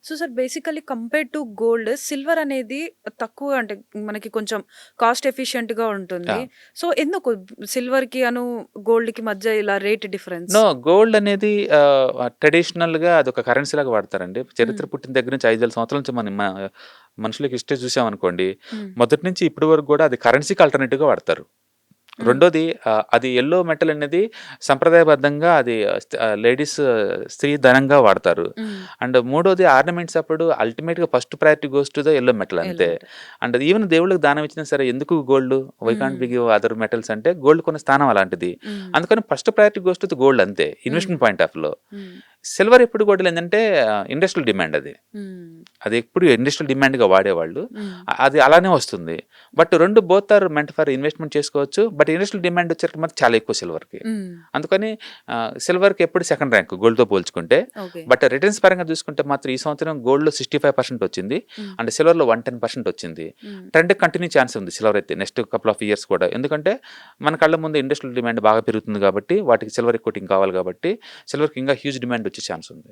So sir basically compare to gold silver అనేది తక్కువ అంటే మనకి కొంచెం కాస్ట్ ఎఫిషియెంట్‌గా ఉంటుంది. యాహ్! సో ఎందుకు సిల్వర్‌కి గోల్డ్‌కి మధ్య ఇలా రేట్ డిఫరెన్స్? నో గోల్డ్ అనేది ట్రెడిషనల్‌గా అదొక కరెన్సీలాగా వాడతారండి. హ్మ్. చరిత్ర పుట్టిన దగ్గర నుంచి 5,000 సంవత్సరాల నుంచి మనుషులకి హిస్టరీ చూసామనుకోండి, హ్మ్. మొదటి నుంచి ఇప్పటి వరకు గూడా అది కరెన్సీకి ఆల్టర్‌నేటివ్‌గా వాడతారు. హ్మ్. రెండోది అది యెల్లో మెటల్ అనేది సంప్రదాయబద్ధంగా అది లేడీస్ స్త్రీ ధనంగా వాడతారు. హ్మ్. అండ్ మూడోది ఆర్నమెంట్స్ అప్పుడు అల్టిమేట్‌గా first priority goes to the yellow metal yellow అంతే. మెటల్. అండ్ ఈవెన్ దేవుళ్ళకి దానం ఇచ్చినా సరే ఎందుకు గోల్డ్? వై కాంట్ హ్మ్. వి గివ్ అదర్ మెటల్స్ అంటే గోల్డ్ కొన్న స్థానం అలాంటిది. హ్మ్. అందుకని first priority goes to the gold అంతే. హ్మ్. ఇన్వెస్ట్‌మెంట్ పాయింట్ ఆఫ్‌లో. హ్మ్. సిల్వర్ ఎప్పుడు గూడా ఏందంటే ఇండస్ట్రియల్ డిమాండ్ అది. హ్మ్. అది ఎప్పుడు ఇండస్ట్రియల్ డిమాండ్‌గా వాడేవాళ్ళు. హ్మ్. అది అలానే వస్తుంది. But 2 both are meant for investment చేసుకోవచ్చు. బట్ ఇండస్ట్రియల్ డిమాండ్ వచ్చేసరికి మాత్రం చాలా ఎక్కువ సిల్వర్‌కి. హ్మ్. అందుకని సిల్వర్‌కి ఎప్పుడు సెకండ్ ర్యాంక్ గోల్డ్‌తో పోల్చుకుంటే. ఓకే. బట్ రిటర్న్స్ పరంగా చూసుకుంటే మాత్రం ఈ సంవత్సరం గోల్డ్‌లో 65% వచ్చింది. హ్మ్. అండ్ సిల్వర్‌లో 110% వచ్చింది. హ్మ్. ట్రెండ్ కంటిన్యూ ఛాన్స్ ఉంది సిల్వర్ అయితే నెక్స్ట్ కపుల్ ఆఫ్ ఇయర్స్ కూడా. ఎందుకంటే మన కళ్ళ ముందు ఇండస్ట్రియల్ డిమాండ్ బాగా పెరుగుతుంది కాబట్టి వాటికి సిల్వర్ కోటింగ్ కావాలి కాబట్టి సిల్వర్‌కి ఇంకా హ్యూజ్ డిమాండ్ వచ్చే ఛాన్స్ ఉంది.